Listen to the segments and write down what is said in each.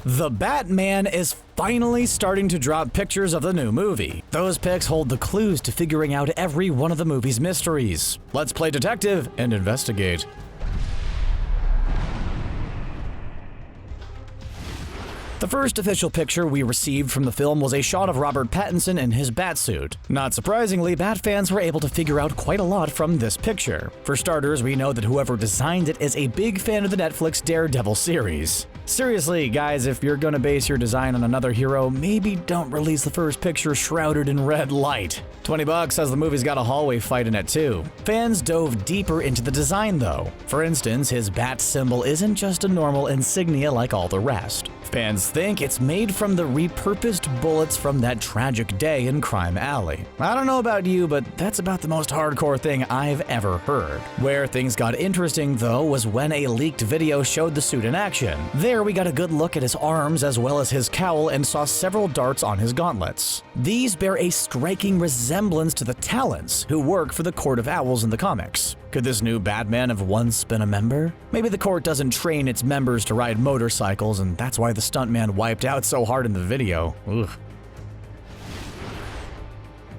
The Batman is finally starting to drop pictures of the new movie. Those pics hold the clues to figuring out every one of the movie's mysteries. Let's play detective and investigate. The first official picture we received from the film was a shot of Robert Pattinson in his Batsuit. Not surprisingly, Bat fans were able to figure out quite a lot from this picture. For starters, we know that whoever designed it is a big fan of the Netflix Daredevil series. Seriously, guys, if you're gonna base your design on another hero, maybe don't release the first picture shrouded in red light. $20 says the movie's got a hallway fight in it too. Fans dove deeper into the design though. For instance, his bat symbol isn't just a normal insignia like all the rest. Fans think it's made from the repurposed bullets from that tragic day in Crime Alley. I don't know about you, but that's about the most hardcore thing I've ever heard. Where things got interesting though was when a leaked video showed the suit in action. There we got a good look at his arms as well as his cowl and saw several darts on his gauntlets. These bear a striking resemblance to the Talons, who work for the Court of Owls in the comics. Could this new Batman have once been a member? Maybe the court doesn't train its members to ride motorcycles, and that's why the stuntman wiped out so hard in the video. Ugh.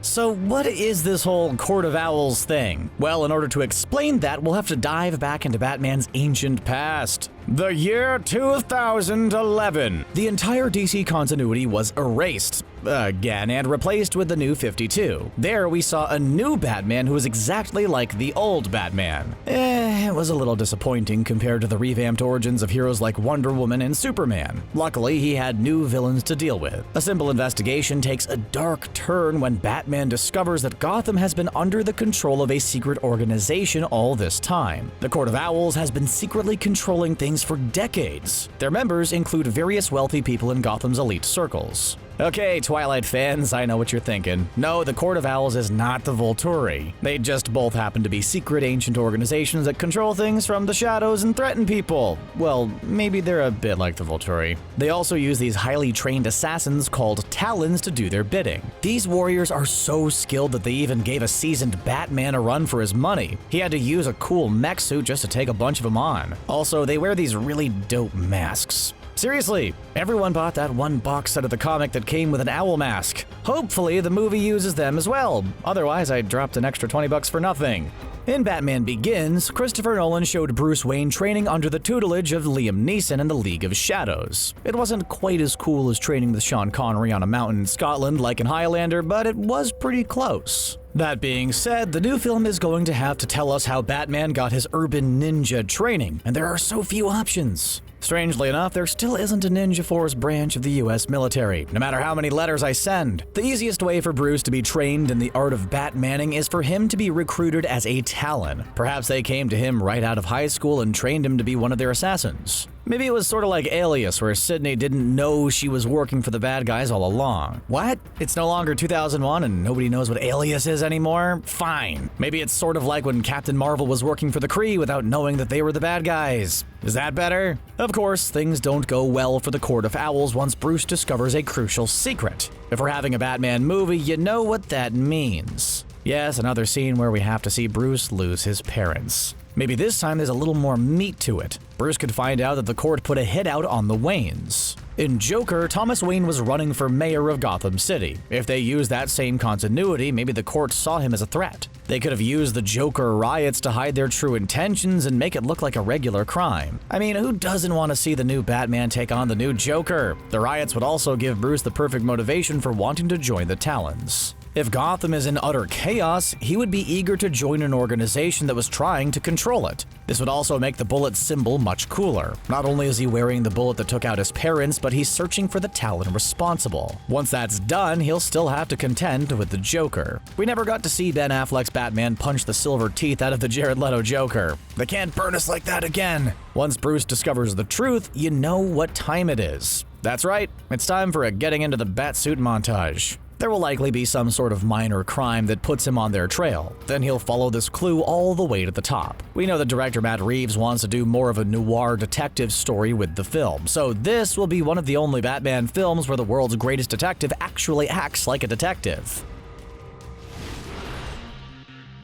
So what is this whole Court of Owls thing? Well, in order to explain that, we'll have to dive back into Batman's ancient past. The year 2011. The entire DC continuity was erased again and replaced with the New 52. There we saw a new Batman who was exactly like the old Batman. It was a little disappointing compared to the revamped origins of heroes like Wonder Woman and Superman. Luckily, he had new villains to deal with. A simple investigation takes a dark turn when Batman discovers that Gotham has been under the control of a secret organization all this time. The Court of Owls has been secretly controlling things for decades. Their members include various wealthy people in Gotham's elite circles. Okay, Twilight fans, I know what you're thinking. No, the Court of Owls is not the Volturi. They just both happen to be secret ancient organizations that control things from the shadows and threaten people. Well, maybe they're a bit like the Volturi. They also use these highly trained assassins called Talons to do their bidding. These warriors are so skilled that they even gave a seasoned Batman a run for his money. He had to use a cool mech suit just to take a bunch of them on. Also, they wear these really dope masks. Seriously, everyone bought that one box set of the comic that came with an owl mask. Hopefully the movie uses them as well, otherwise I dropped an extra $20 for nothing. In Batman Begins, Christopher Nolan showed Bruce Wayne training under the tutelage of Liam Neeson in the League of Shadows. It wasn't quite as cool as training with Sean Connery on a mountain in Scotland like in Highlander, but it was pretty close. That being said, the new film is going to have to tell us how Batman got his urban ninja training, and there are so few options. Strangely enough, there still isn't a Ninja Force branch of the US military, no matter how many letters I send. The easiest way for Bruce to be trained in the art of Batmaning is for him to be recruited as a Talon. Perhaps they came to him right out of high school and trained him to be one of their assassins. Maybe it was sort of like Alias, where Sydney didn't know she was working for the bad guys all along. What? It's no longer 2001 and nobody knows what Alias is anymore? Fine. Maybe it's sort of like when Captain Marvel was working for the Kree without knowing that they were the bad guys. Is that better? Of course, things don't go well for the Court of Owls once Bruce discovers a crucial secret. If we're having a Batman movie, you know what that means. Yes, another scene where we have to see Bruce lose his parents. Maybe this time there's a little more meat to it. Bruce could find out that the court put a hit out on the Waynes. In Joker, Thomas Wayne was running for mayor of Gotham City. If they used that same continuity, maybe the court saw him as a threat. They could have used the Joker riots to hide their true intentions and make it look like a regular crime. I mean, who doesn't want to see the new Batman take on the new Joker? The riots would also give Bruce the perfect motivation for wanting to join the Talons. If Gotham is in utter chaos, he would be eager to join an organization that was trying to control it. This would also make the bullet symbol much cooler. Not only is he wearing the bullet that took out his parents, but he's searching for the Talon responsible. Once that's done, he'll still have to contend with the Joker. We never got to see Ben Affleck's Batman punch the silver teeth out of the Jared Leto Joker. They can't burn us like that again. Once Bruce discovers the truth, you know what time it is. That's right, it's time for a getting into the Batsuit montage. There will likely be some sort of minor crime that puts him on their trail. Then he'll follow this clue all the way to the top. We know that director Matt Reeves wants to do more of a noir detective story with the film, so this will be one of the only Batman films where the world's greatest detective actually acts like a detective.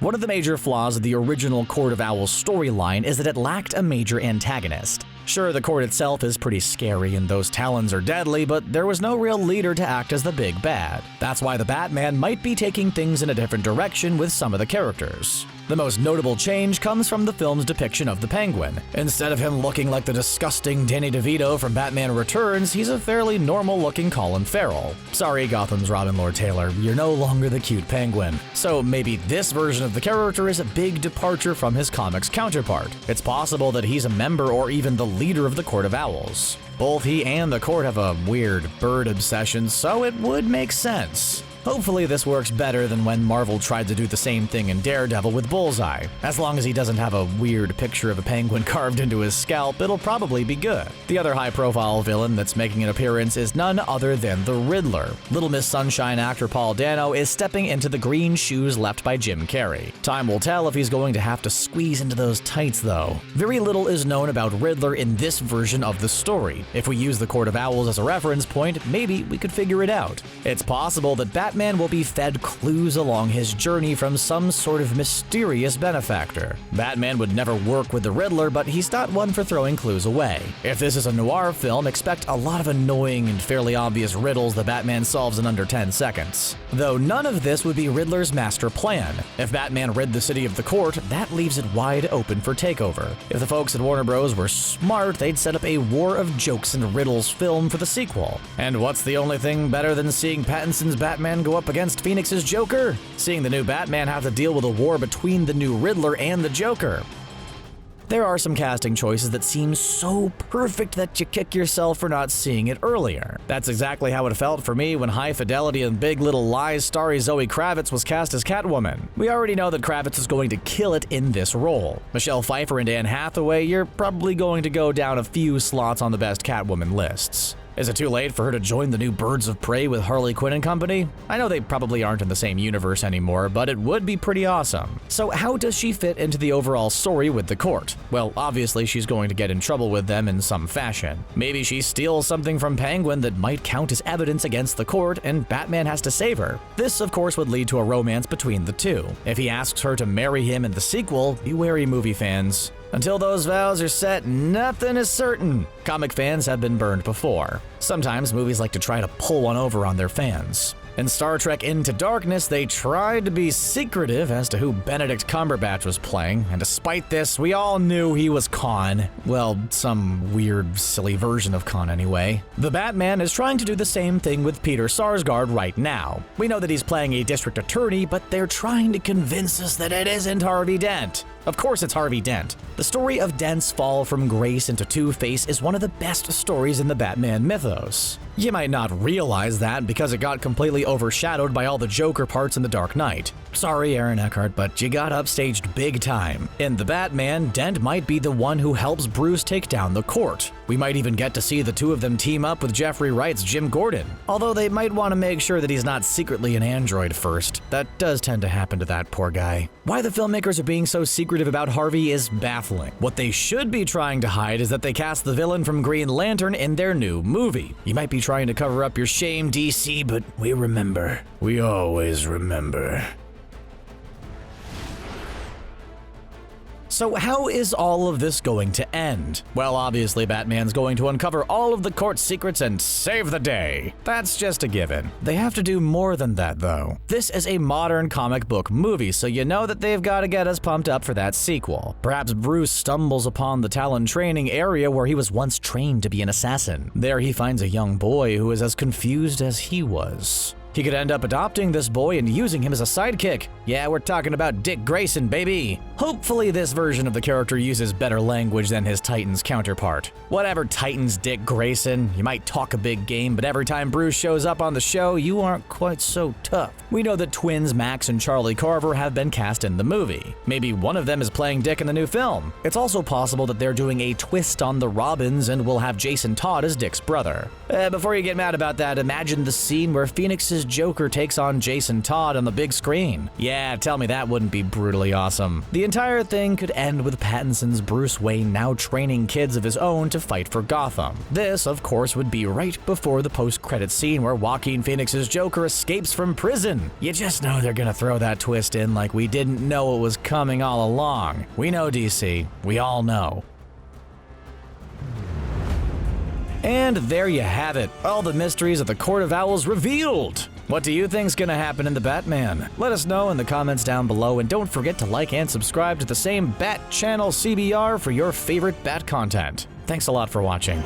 One of the major flaws of the original Court of Owls storyline is that it lacked a major antagonist. Sure, the court itself is pretty scary and those talons are deadly, but there was no real leader to act as the big bad. That's why the Batman might be taking things in a different direction with some of the characters. The most notable change comes from the film's depiction of the Penguin. Instead of him looking like the disgusting Danny DeVito from Batman Returns, he's a fairly normal-looking Colin Farrell. Sorry, Gotham's Robin Lord Taylor, you're no longer the cute Penguin. So maybe this version of the character is a big departure from his comics counterpart. It's possible that he's a member or even the leader of the Court of Owls. Both he and the court have a weird bird obsession, so it would make sense. Hopefully this works better than when Marvel tried to do the same thing in Daredevil with Bullseye. As long as he doesn't have a weird picture of a penguin carved into his scalp, it'll probably be good. The other high-profile villain that's making an appearance is none other than the Riddler. Little Miss Sunshine actor Paul Dano is stepping into the green shoes left by Jim Carrey. Time will tell if he's going to have to squeeze into those tights though. Very little is known about Riddler in this version of the story. If we use the Court of Owls as a reference point, maybe we could figure it out. It's possible that Batman will be fed clues along his journey from some sort of mysterious benefactor. Batman would never work with the Riddler, but he's not one for throwing clues away. If this is a noir film, expect a lot of annoying and fairly obvious riddles that Batman solves in under 10 seconds. Though none of this would be Riddler's master plan. If Batman rid the city of the court, that leaves it wide open for takeover. If the folks at Warner Bros. Were smart, they'd set up a War of Jokes and Riddles film for the sequel. And what's the only thing better than seeing Pattinson's Batman go up against Phoenix's Joker? Seeing the new Batman have to deal with a war between the new Riddler and the Joker. There are some casting choices that seem so perfect that you kick yourself for not seeing it earlier. That's exactly how it felt for me when High Fidelity and Big Little Lies starry Zoe Kravitz was cast as Catwoman. We already know that Kravitz is going to kill it in this role. Michelle Pfeiffer and Anne Hathaway, you're probably going to go down a few slots on the best Catwoman lists. Is it too late for her to join the new Birds of Prey with Harley Quinn and company? I know they probably aren't in the same universe anymore, but it would be pretty awesome. So how does she fit into the overall story with the court? Well, obviously she's going to get in trouble with them in some fashion. Maybe she steals something from Penguin that might count as evidence against the court, and Batman has to save her. This, of course, would lead to a romance between the two. If he asks her to marry him in the sequel, be wary, movie fans. Until those vows are set, nothing is certain. Comic fans have been burned before. Sometimes movies like to try to pull one over on their fans. In Star Trek Into Darkness, they tried to be secretive as to who Benedict Cumberbatch was playing, and despite this, we all knew he was Khan. Well, some weird, silly version of Khan anyway. The Batman is trying to do the same thing with Peter Sarsgaard right now. We know that he's playing a district attorney, but they're trying to convince us that it isn't Harvey Dent. Of course it's Harvey Dent. The story of Dent's fall from grace into Two-Face is one of the best stories in the Batman mythos. You might not realize that because it got completely overshadowed by all the Joker parts in The Dark Knight. Sorry, Aaron Eckhart, but you got upstaged big time. In The Batman, Dent might be the one who helps Bruce take down the court. We might even get to see the two of them team up with Jeffrey Wright's Jim Gordon. Although they might want to make sure that he's not secretly an android first. That does tend to happen to that poor guy. Why the filmmakers are being so secretive about Harvey is baffling. What they should be trying to hide is that they cast the villain from Green Lantern in their new movie. You might be trying to cover up your shame, DC, but we remember. We always remember. So how is all of this going to end? Well, obviously Batman's going to uncover all of the court secrets and save the day. That's just a given. They have to do more than that though. This is a modern comic book movie, so you know that they've got to get us pumped up for that sequel. Perhaps Bruce stumbles upon the Talon training area where he was once trained to be an assassin. There he finds a young boy who is as confused as he was. He could end up adopting this boy and using him as a sidekick. Yeah, we're talking about Dick Grayson, baby. Hopefully this version of the character uses better language than his Titans counterpart. Whatever Titans Dick Grayson, you might talk a big game, but every time Bruce shows up on the show, you aren't quite so tough. We know that twins Max and Charlie Carver have been cast in the movie. Maybe one of them is playing Dick in the new film. It's also possible that they're doing a twist on the Robins and will have Jason Todd as Dick's brother. Before you get mad about that, imagine the scene where Phoenix's Joker takes on Jason Todd on the big screen. Yeah, tell me that wouldn't be brutally awesome. The entire thing could end with Pattinson's Bruce Wayne now training kids of his own to fight for Gotham. This, of course, would be right before the post-credit scene where Joaquin Phoenix's Joker escapes from prison. You just know they're gonna throw that twist in like we didn't know it was coming all along. We know, DC. We all know. And there you have it, all the mysteries of the Court of Owls revealed! What do you think's gonna happen in the Batman? Let us know in the comments down below, and don't forget to like and subscribe to the same Bat Channel CBR for your favorite Bat content. Thanks a lot for watching.